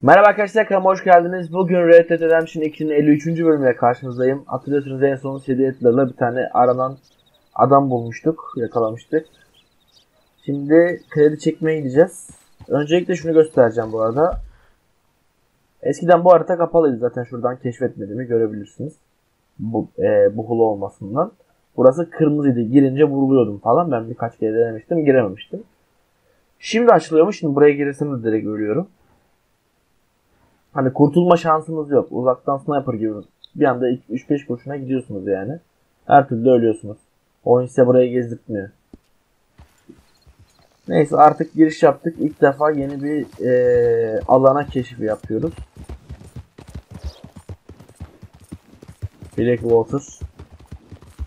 Merhaba arkadaşlar, kanalıma hoş geldiniz. Bugün Red Dead Redemption 2'nin 53. bölümüyle karşınızdayım. Hatırlıyorsunuz en son seyirlerle bir tane aranan adam bulmuştuk, yakalamıştık. Şimdi kredi çekmeye gideceğiz. Öncelikle şunu göstereceğim bu arada. Eskiden bu harita kapalıydı, zaten şuradan keşfetmediğimi görebilirsiniz. Bu hulu olmasından. Burası kırmızıydı, girince vuruluyordum falan. Ben birkaç kere denemiştim, girememiştim. Şimdi açılıyormuş, şimdi buraya girirsem de direkt ölüyorum. Hani kurtulma şansınız yok. Uzaktan sniper gibi bir anda 3-5 kurşuna gidiyorsunuz yani. Her türlü ölüyorsunuz. Oyun size burayı gezdirtmiyor. Neyse, artık giriş yaptık. İlk defa yeni bir alana keşif yapıyoruz. Blackwater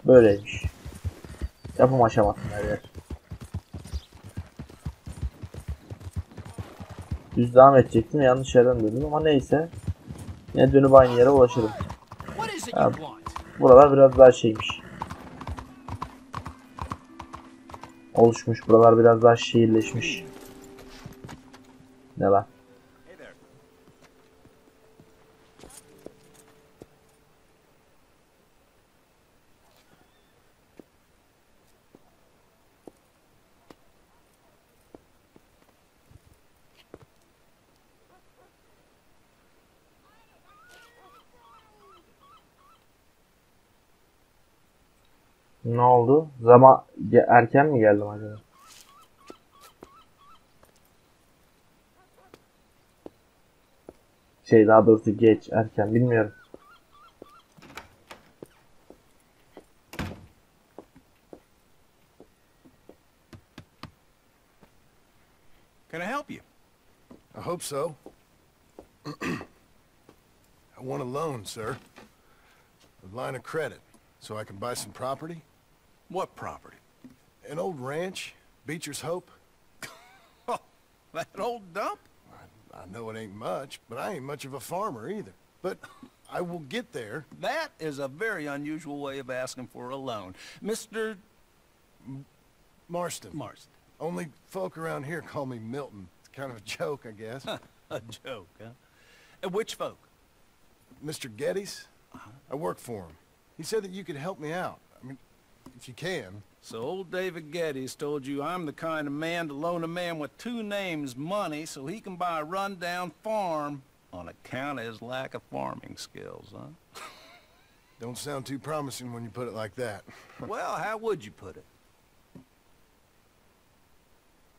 böyleymiş. Yapım aşamasında her yer. Düz devam edecektim, yanlış yerden döndüm ama neyse. Yine dönüp aynı yere ulaşırım. Ya, buralar biraz daha şeymiş. Oluşmuş, buralar biraz daha şehirleşmiş. Ne lan? Ne oldu? Zaman erken mi geldim acaba? Daha doğrusu geç, erken bilmiyorum. Can I help you? I hope so. I want a loan, sir. A line of credit, so I can buy some property. What property? An old ranch, Beecher's Hope. That old dump? I know it ain't much, but I ain't much of a farmer either. But I will get there. That is a very unusual way of asking for a loan. Mr. Marston. Marston. Only folk around here call me Milton. It's kind of a joke, I guess. A joke, huh? Which folk? Mr. Geddes? I work for him. He said that you could help me out. I mean, if you can. So old David Geddes told you I'm the kind of man to loan a man with two names money so he can buy a rundown farm on account of his lack of farming skills, huh? Don't sound too promising when you put it like that. Well, how would you put it?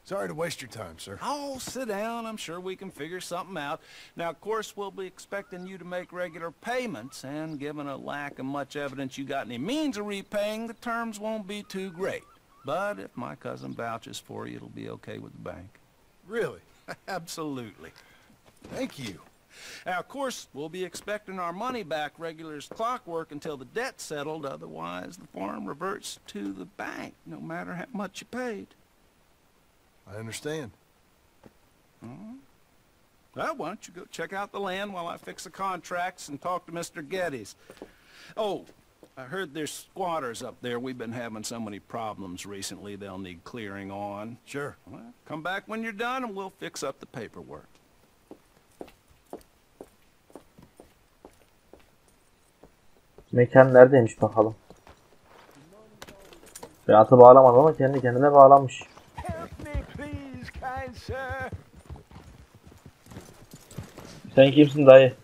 Sorry to waste your time, sir. Oh, sit down. I'm sure we can figure something out. Now, of course, we'll be expecting you to make regular payments, and given a lack of much evidence you got any means of repaying, the terms won't be too great. But if my cousin vouches for you, it'll be okay with the bank. Really? Absolutely. Thank you. Now, of course, we'll be expecting our money back regular as clockwork until the debt's settled. Otherwise, the farm reverts to the bank, no matter how much you paid. I understand. Well, why don't you go check out the land while I fix the contracts and talk to Mr. Geddes. Oh, I heard there's squatters up there. We've been having so many problems recently, they'll need clearing on. Sure. Well, come back when you're done and we'll fix up the paperwork. Mekan neredeymiş bakalım. Bir atı bağlamadı ama kendi kendine bağlanmış. Sen kimsin dayı?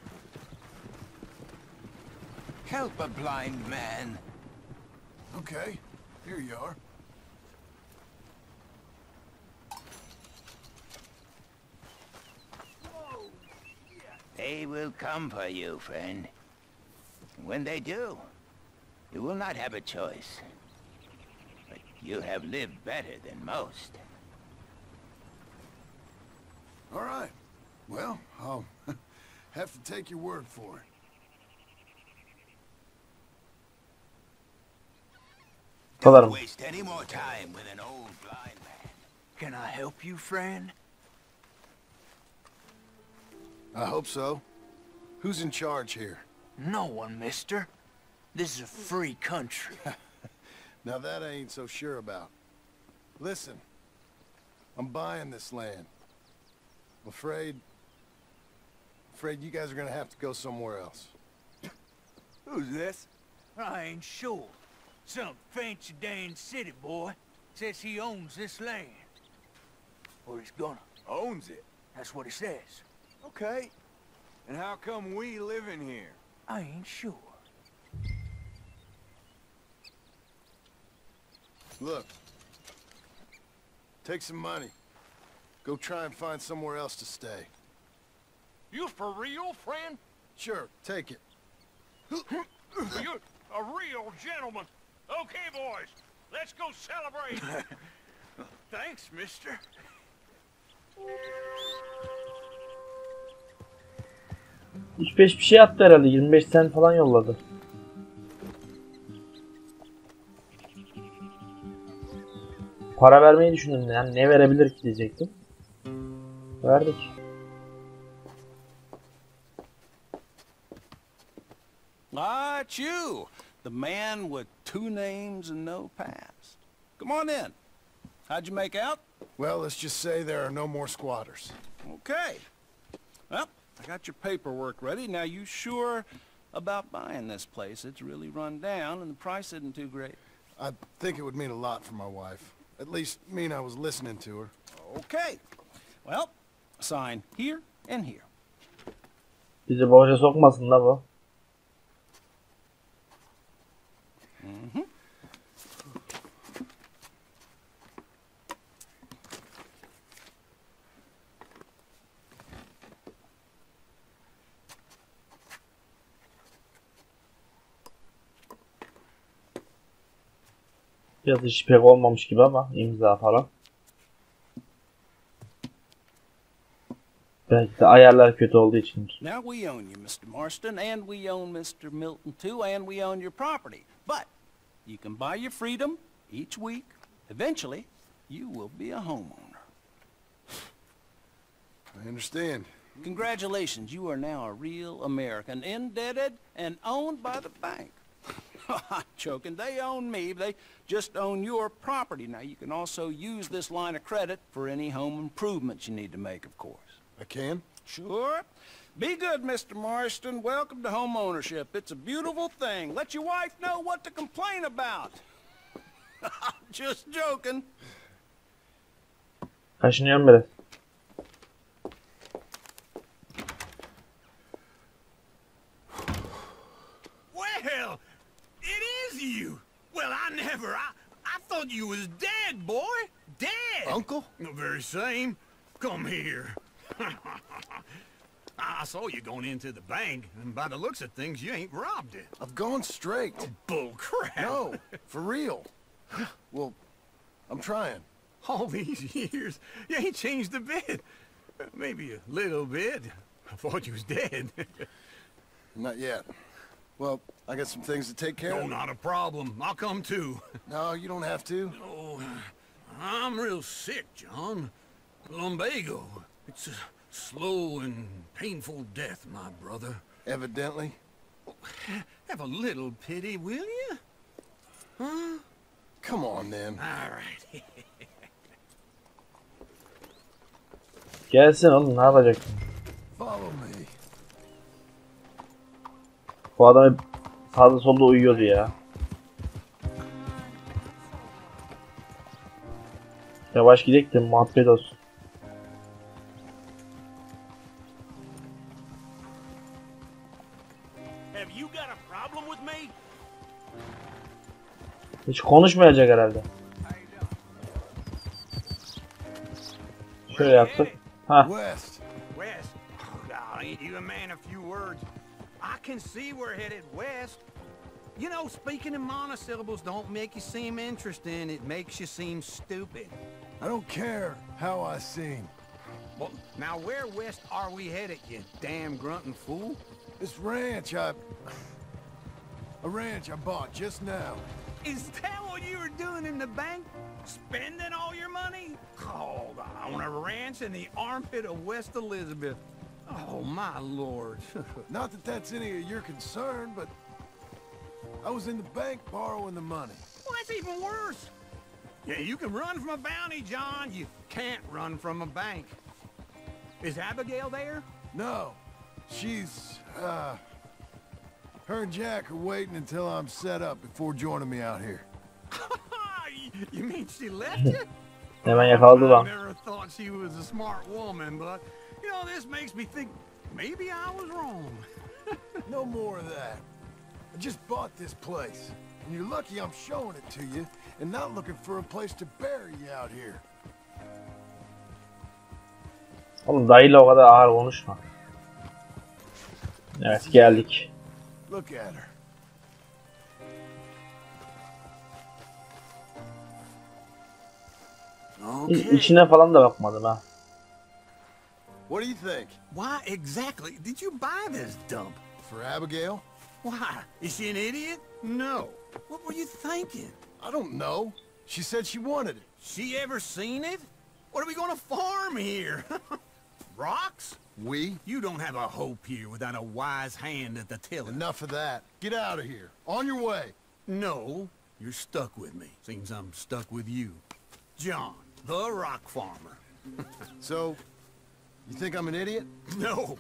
Help a blind man. Okay, here you are. They will come for you, friend. When they do, you will not have a choice. But you have lived better than most. All right. Well, I'll have to take your word for it. Don't waste any more time with an old blind man. Can I help you, friend? I hope so. Who's in charge here? No one, mister. This is a free country. Now that I ain't so sure about. Listen, I'm buying this land. I'm afraid afraid you guys are gonna have to go somewhere else. Who's this? I ain't sure. Some fancy Dan city boy says he owns this land. Or he's gonna. Owns it? That's what he says. Okay. And how come we live in here? I ain't sure. Look. Take some money. Go try and find somewhere else to stay. You for real, friend? Sure, take it. You're a real gentleman. Okay, boys, let's go celebrate. Thanks, mister. Üç beş bir şey attı herhalde. 25 sen falan yolladı. Para vermeyi düşündüm. Yani ne verebilir ki diyecektim. Verdik. Ah, it's you, the man with 2 names and no past. Come on in. How'd you make out? Well, let's just say there are no more squatters. Okay. Well, I got your paperwork ready. Now, you sure about buying this place? It's really run down, and the price isn't too great. I think it would mean a lot for my wife. At least mean I was listening to her. Okay. Well, sign here and here. Bizi borca sokmasın da bu. Biraz hiç pek olmamış gibi ama imza falan. Belki de ayarlar kötü olduğu içindir. Now we own you, Mr. Marston, and we own Mr. Milton too, and we own your property. But you can buy your freedom each week. Eventually, you will be a homeowner. I understand. Congratulations, you are now a real American, indebted and owned by the bank. I'm joking. They own me. They just own your property. Now, you can also use this line of credit for any home improvements you need to make, of course. I can? Sure. Be good, Mr. Marston. Welcome to home ownership. It's a beautiful thing. Let your wife know what to complain about. Just joking. Kaşınıyorum biraz. Well, it is you. Well, I thought you was dead, boy. Dead. Uncle? The very same. Come here. I saw you going into the bank, and by the looks of things, you ain't robbed it. I've gone straight. Bull crap. No, for real. Well, I'm trying. All these years, you ain't changed a bit. Maybe a little bit. I thought you was dead. Not yet. Well, I got some things to take care No, of. not a problem. I'll come too. No, you don't have to. Oh, I'm real sick, John. Lumbago. It's a slow and painful death, my brother. Evidently. Have a little pity, will you? Huh? Come on, then. All right. Gelsin oğlum, ne yapacaksın? Follow me. Bu adam hep sağda solda uyuyordu ya. Yavaş gidelim de muhabbet olsun. Have you got a problem with me? Hiç konuşmayacak herhalde. Şöyle yaptık. Ha. West. West? Oh, God, ain't you a man of few words? I can see we're headed west. You know, speaking in monosyllables don't make you seem interesting. It makes you seem stupid. I don't care how I seem. Well, now where west are we headed, you damn grunting fool? This ranch a ranch I bought just now. Is that what you were doing in the bank? Spending all your money? Oh, on a ranch in the armpit of West Elizabeth. Oh, my lord. Not that that's any of your concern, but I was in the bank borrowing the money. Well, that's even worse. Yeah, you can run from a bounty, John. You can't run from a bank. Is Abigail there? No, She's, her and Jack are waiting until I'm set up before joining me out here. You mean she left you? Hemen yakaladı I lan. never thought she was a smart woman, but, you know, this makes me think maybe I was wrong. No more of that. I just bought this place, and you're lucky I'm showing it to you and not looking for a place to bury you out here. Oğlum dayıyla o kadar ağır konuşma. Evet geldik. Look at her. İçine falan da bakmadım ha. What do you think? Why exactly did you buy this dump? For Abigail? Why? Is she an idiot? No. What were you thinking? I don't know. She said she wanted it. She ever seen it? What are we gonna farm here? Rocks? We? You don't have a hope here without a wise hand at the tiller. Enough of that. Get out of here. On your way. No, you're stuck with me. Seems I'm stuck with you. John, the rock farmer. So, you think I'm an idiot? No,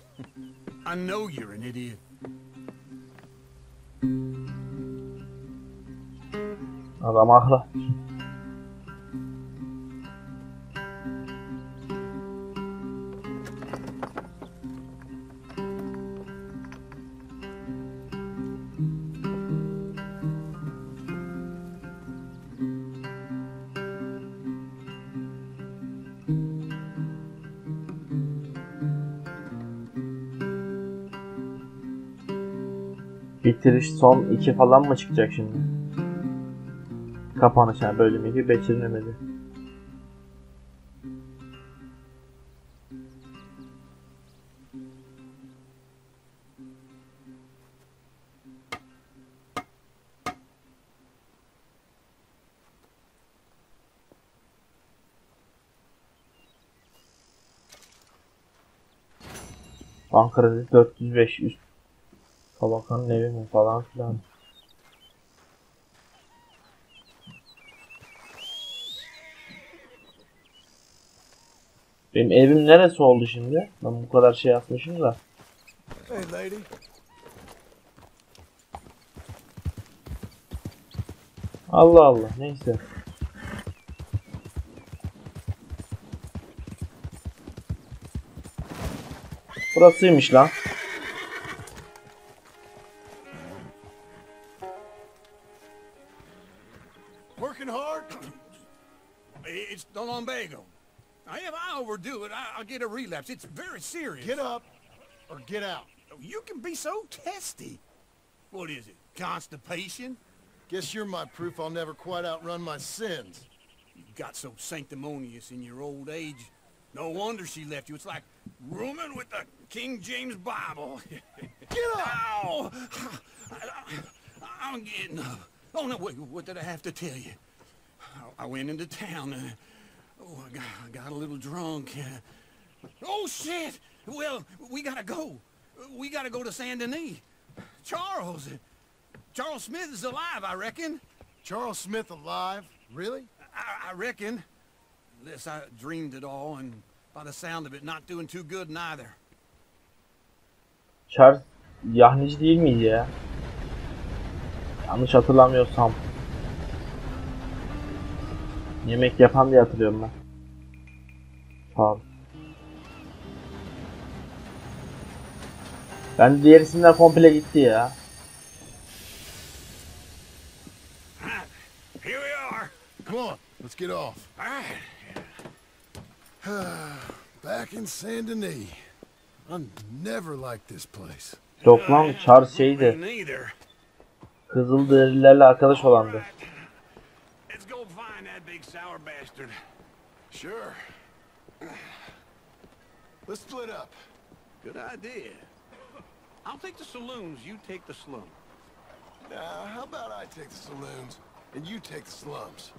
I know you're an idiot. Adam haklı. Bitiriş son 2 falan mı çıkacak şimdi? Kapanış yani bölüm 2 becerilemedi. Ankara'da 405 üst Kabakanın evi mi falan filan. Benim evim neresi oldu şimdi? Ben bu kadar şey yapmışım da. Hey, lady. Allah Allah, neyse. Burasıymış lan. Working hard? It's the lumbago. If I overdo it, I'll get a relapse. It's very serious. Get up or get out. You can be so testy. What is it? Constipation? Guess you're my proof I'll never quite outrun my sins. You got so sanctimonious in your old age. No wonder she left you. It's like rooming with the King James Bible. Get up! Ow! I'm getting up. Oh, no, wait, what did I have to tell you? I went into town. I got a little drunk. Oh, shit! Well, we gotta go. We gotta go to Saint Denis. Charles Smith is alive, I reckon. Charles Smith alive? Really? I reckon. Unless I dreamed it all, and by the sound of it, not doing too good neither. Charles yahnici değil miydi ya? Yanlış hatırlamıyorsam. Yemek yapan diye hatırlıyorum ben. Sağ ol. Ben diğer isimler komple gitti ya. Here we are. Come on, let's get off. All right. Back in Saint Denis. I never liked this place. Yok lan, Charles şeydi. Neither. Kızılderililerle arkadaş olandı. Let's go find that big sour bastard. Sure. Let's split up. Good idea. I'll take the saloons, you take the slum. Now, how about I take the saloons and you take the slums?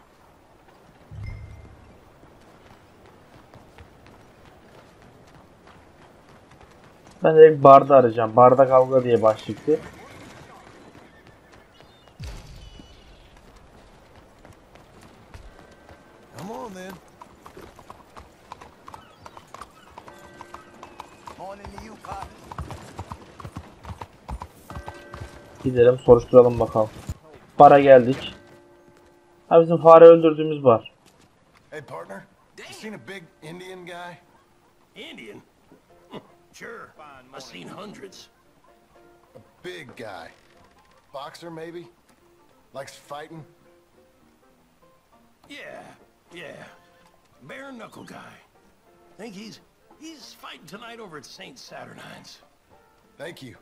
Ben direkt barda arayacağım. Barda kavga diye başlıktı. Come on then. Morning to you, Pop. Gidelim soruşturalım bakalım. Bara geldik. Ha bizim fare öldürdüğümüz bar. Hey, partner. You seen a big Indian guy? Indian? Sure. I've seen hundreds. A big guy. Boxer, maybe? Likes fighting? Yeah. Bare knuckle guy. Think he's fighting tonight over at St. Saturnine's. Thank you.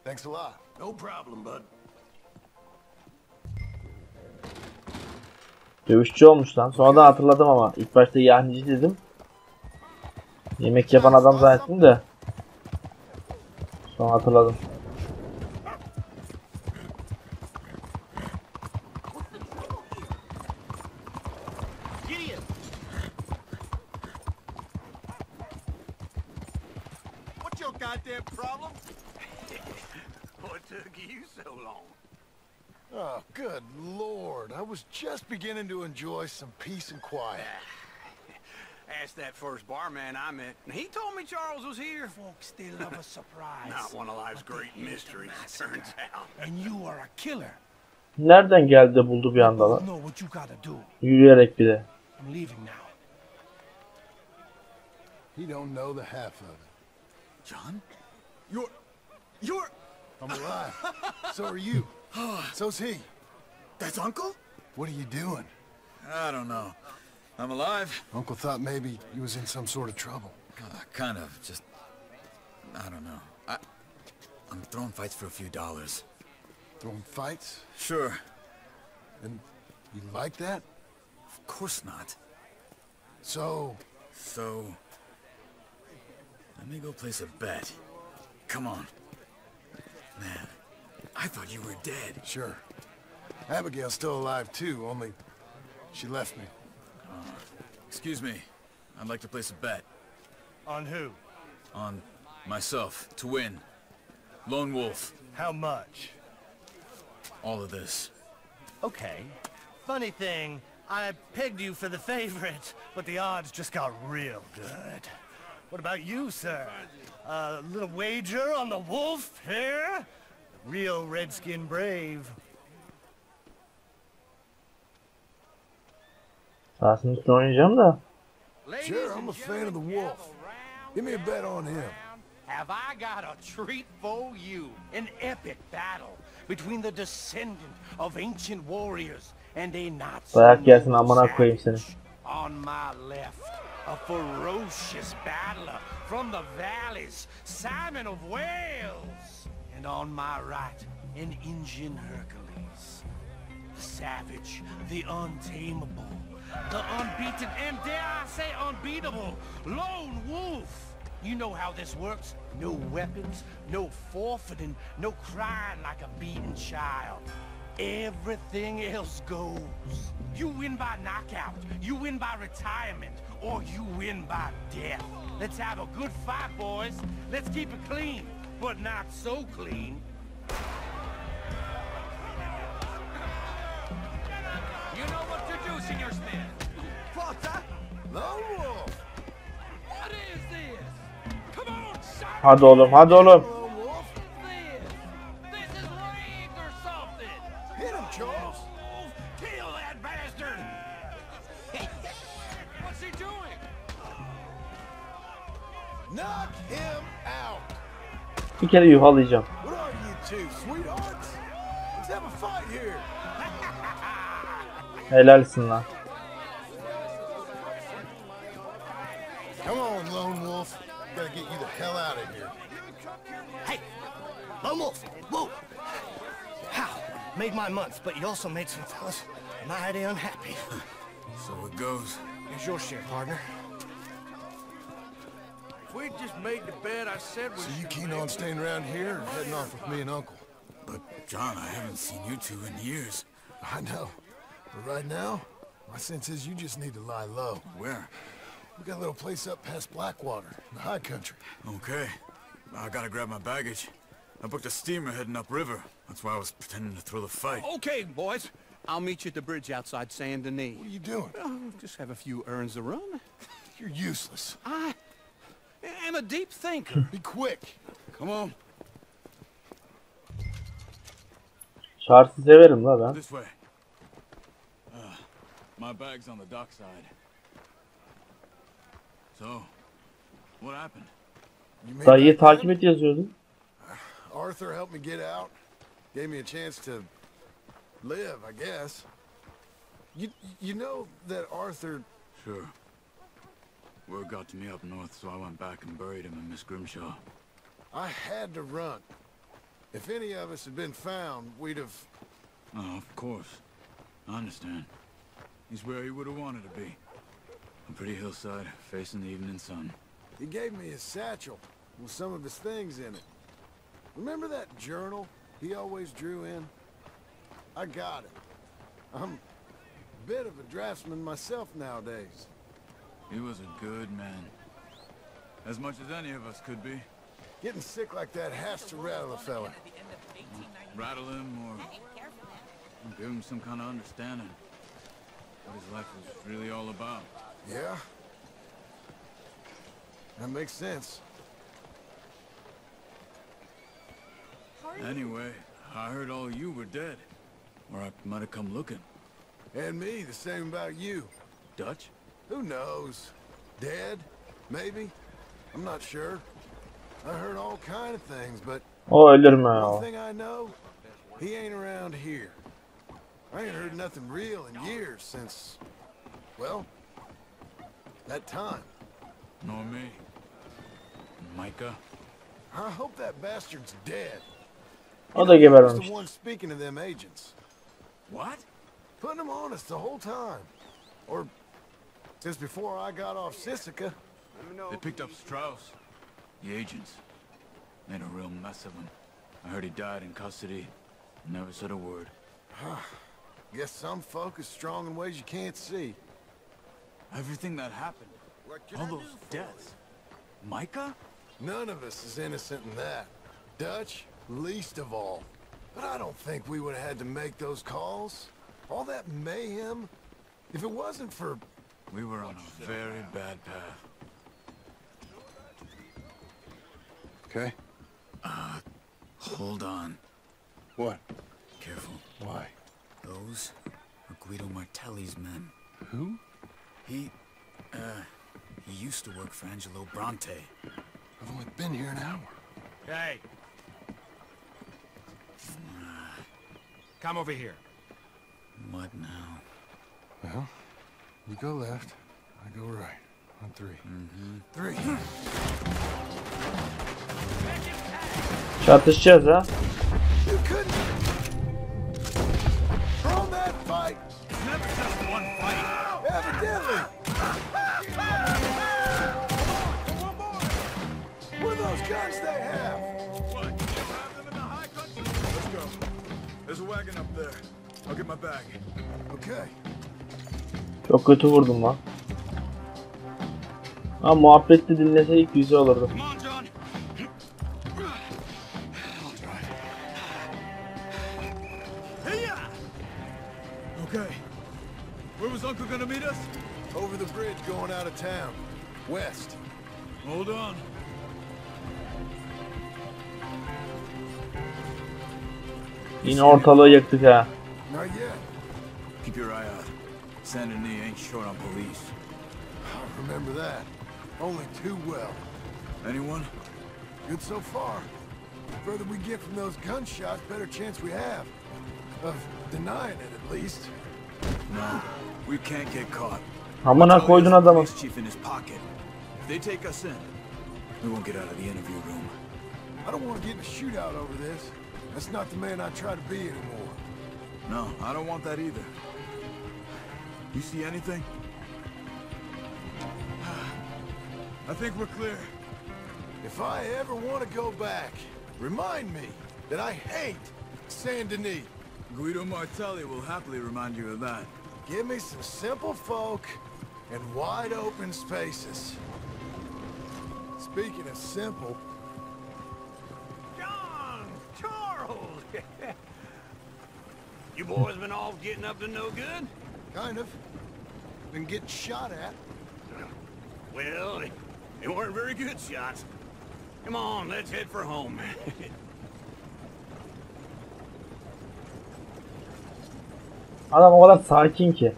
Thanks a lot. No problem, bud. Dövüşçü olmuş lan. Sonradan hatırladım ama. İlk başta yahnici dedim. Yemek yapan adam zannettim de. Sonra hatırladım. What's your goddamn problem? What took you so long? Oh, good Lord. I was just beginning to enjoy some peace and quiet. Asked that first barman I met, and he told me Charles was here. Folks still love a surprise. Not one of life's great mysteries, it turns out. And you are a killer. Nereden geldi de buldu bir anda You lan? know what you gotta do. Yürüyerek bir de. I'm leaving now. He don't know the half of it. John? You're... I'm alive. So are you. So's he. That's Uncle? What are you doing? I don't know. I'm alive. Uncle thought maybe you was in some sort of trouble. Kind of. Just... I don't know. I'm throwing fights for a few dollars. Throwing fights? Sure. And you like that? Of course not. So... So... let me go place a bet. Come on. Man, I thought you were dead. Sure. Abigail's still alive too, only she left me. Excuse me. I'd like to place a bet. On who? On myself, to win. Lone Wolf. How much? All of this. Okay. Funny thing, I pegged you for the favorite, but the odds just got real good. What about you, sir? A little wager on the wolf here? Real redskin brave. Sahasının üstüne oynayacağım da. Sure, I'm a fan of the wolf. Give me a bet on him. Have I got a treat for you? An epic battle between the descendant of ancient warriors and a Nazi. Dayak gelsin amına koyayım seni. On my left, a ferocious battler from the valleys, Simon of Wales. And on my right, an Indian Hercules. The savage, the untamable, the unbeaten, and dare I say unbeatable, Lone Wolf. You know how this works. No weapons, no forfeiting, no crying like a beaten child. Everything else goes. You win by knockout, you win by retirement, or you win by death. Let's have a good fight, boys. Let's keep it clean, but not so clean. You know what to do, Senor Smith. Potter! Lone Wolf! What is this? Come on, son! Hadi oğlum, hadi oğlum. Lone Wolf! This is rigged or something! Hit him, Charles! Kill that bastard! What's he doing? Knock him out! Bir kere yuhalayacağım. What are you two, sweethearts? Let's have a fight here! Helalsin lan. Come on, Lone Wolf. Gotta get you the hell out of here. Hey, Lone Wolf, whoa! How? Made my month, but you also made some fellas mighty unhappy. So it goes. Here's your share, partner. If we'd just made the bet I said we So you keen on staying around here or heading off with me and Uncle? But, John, I haven't seen you two in years. I know. But right now, my sense is you just need to lie low. Where? We got a little place up past Blackwater, in the high country. Okay. I gotta grab my baggage. I booked a steamer heading upriver. That's why I was pretending to throw the fight. Okay, boys. I'll meet you at the bridge outside Saint Denis. What are you doing? Oh, just have a few errands to run. You're useless. I am a deep thinker. Be quick. Come on. Şartı severim la ben. This way. My bag's on the dockside. So, what happened? You mean Dayıyı back then? takip et yazıyordu. Arthur helped me get out. Gave me a chance to live, I guess. You know that Arthur... Sure. Word got to me up north, so I went back and buried him in Miss Grimshaw. I had to run. If any of us had been found, we'd have... Oh, of course. I understand. He's where he would have wanted to be. A pretty hillside, facing the evening sun. He gave me his satchel with some of his things in it. Remember that journal he always drew in? I got it. I'm a bit of a draftsman myself nowadays. He was a good man. As much as any of us could be. Getting sick like that has to rattle a fella. Rattle him or give him some kind of understanding. What his life was really all about. Yeah? That makes sense. Anyway, I heard all you were dead. Or I might have come looking. And me, the same about you. Dutch? Who knows? Dead? Maybe? I'm not sure. I heard all kind of things, but O ölür mü ya? one thing I know, he ain't around here. I ain't heard nothing real in years since, well, that time. Nor me. Micah? I hope that bastard's dead. O da He was gebermemiş. the one speaking to them agents. What? Putting them on us the whole time. Or since before I got off Sisika. They picked up Strauss. The agents. Made a real mess of him. I heard he died in custody. Never said a word. Guess some folk is strong in ways you can't see. Everything that happened. All those deaths. Micah? None of us is innocent in that. Dutch, least of all. But I don't think we would have had to make those calls. All that mayhem. If it wasn't for... We were on a very bad path. Okay. Hold on. What? Careful. Why? Those are Guido Martelli's men. Who? He used to work for Angelo Bronte. I've only been here an hour. Hey. Come over here. What now? Well, you go left, I go right. On three. Three. Çatışacağız ha. You couldn't... From that fight! It's never just one fight. Evidently! What are those guns they have? What? You have them in the high country? Let's go. There's a wagon up there. I'll get my bag. Okay. Çok kötü vurdum lan. Ha muhabbeti dinleseydik güzel olurdu. Come on, John. Okay. Where was Uncle gonna meet us? Over the bridge going out of town. West. Hold on. Yine ortalığı yaktık ha. Not yet. Keep your eye out. Saint Denis ain't short on police. I remember that. Only too well. Anyone? Good so far. The further we get from those gunshots, better chance we have. Of denying it, at least. No. We can't get caught. Amına koydun adamı. Police chief in his pocket. If they take us in, we won't get out of the interview room. I don't want to get in a shootout over this. That's not the man I try to be anymore. No, I don't want that either. You see anything? I think we're clear. If I ever want to go back, remind me that I hate Saint Denis. Guido Martelli will happily remind you of that. Give me some simple folk and wide open spaces. Speaking of simple, John! Charles! You boys been all getting up to no good? kind of. Been getting shot at. Well, they weren't very good shots. Come on, let's head for home. Adam o kadar sakin ki.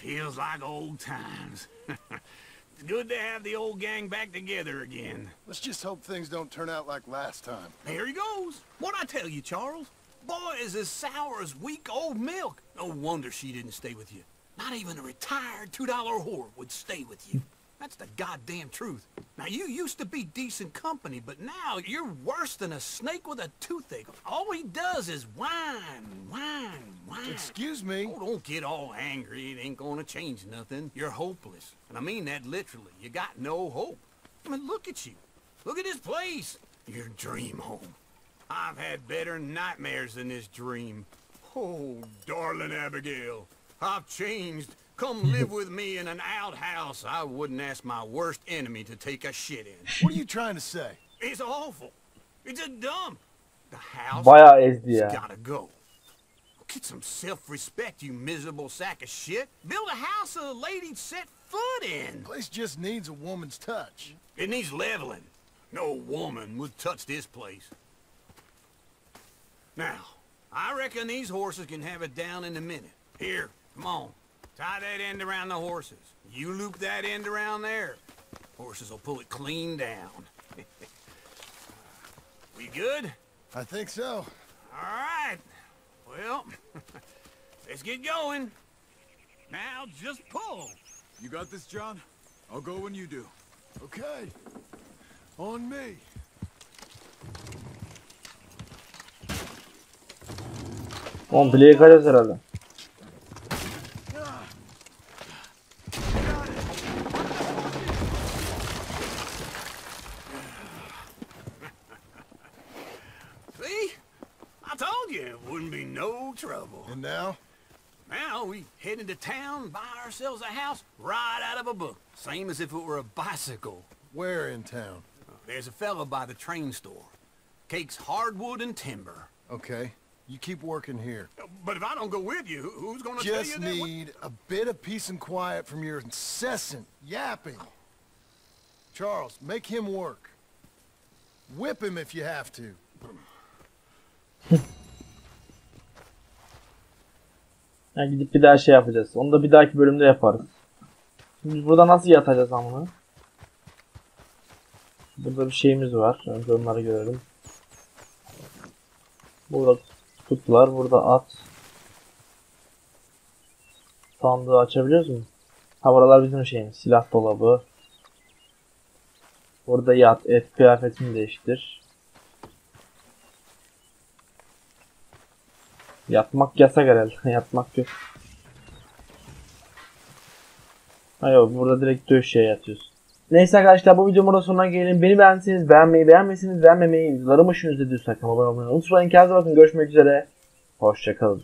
Feels like old times. It's good to have the old gang back together again. Let's just hope things don't turn out like last time. There he goes. What'd I tell you, Charles? Boy is as sour as weak old milk. No wonder she didn't stay with you. Not even a retired $2 whore would stay with you. That's the goddamn truth. Now, you used to be decent company, but now you're worse than a snake with a toothache. All he does is whine, whine, whine. Excuse me? Oh, don't get all angry. It ain't gonna change nothing. You're hopeless. And I mean that literally. You got no hope. I mean, look at you. Look at this place. Your dream home. I've had better nightmares than this dream. Oh, darling Abigail, I've changed. Come live with me in an outhouse I wouldn't ask my worst enemy to take a shit in. What are you trying to say? It's awful. It's a dump. The house Bayağı ezdi ya. gotta go. Get some self-respect, you miserable sack of shit. Build a house a lady'd set foot in. The place just needs a woman's touch. It needs leveling. No woman would touch this place. Now, I reckon these horses can have it down in a minute. Here, come on. Tie that end around the horses. You loop that end around there. Horses will pull it clean down. We good? I think so. All right. Well, let's get going. Now just pull. You got this, John? I'll go when you do. Okay. On me. Oğlum bileği kaçacağız herhalde. See? I told you it wouldn't be no trouble. And now? Now we head into town, buy ourselves a house right out of a book. Same as if it were a bicycle. Where in town? There's a fella by the train store. Cakes hardwood and timber. Okay. You keep working here. But if I don't go with you, who's gonna tell you Just that? need a bit of peace and quiet from your incessant yapping. Charles, make him work. Whip him if you have to. Yani gidip bir daha şey yapacağız. Onu da bir dahaki bölümde yaparız. Biz burada nasıl yatacağız amına? Burada bir şeyimiz var. Önce onları görelim. Burada kutular, burada at. Sandığı açabiliyoruz mu? Ha, buralar bizim şeyimiz. Silah dolabı. Burada yat, et, kıyafetini değiştir. Yatmak yasak herhalde. Yatmak yok. Hayır, burada direkt döşeye yatıyorsun. Neyse arkadaşlar, bu videomun sonuna gelelim. Beni beğendiyseniz beğenmeyi, beğenmediyseniz beğenmemeyi, videolarımı hoşunuza gidiyorsa kanalıma abone olmayı unutmayın. Kendinize bakın, görüşmek üzere. Hoşçakalın.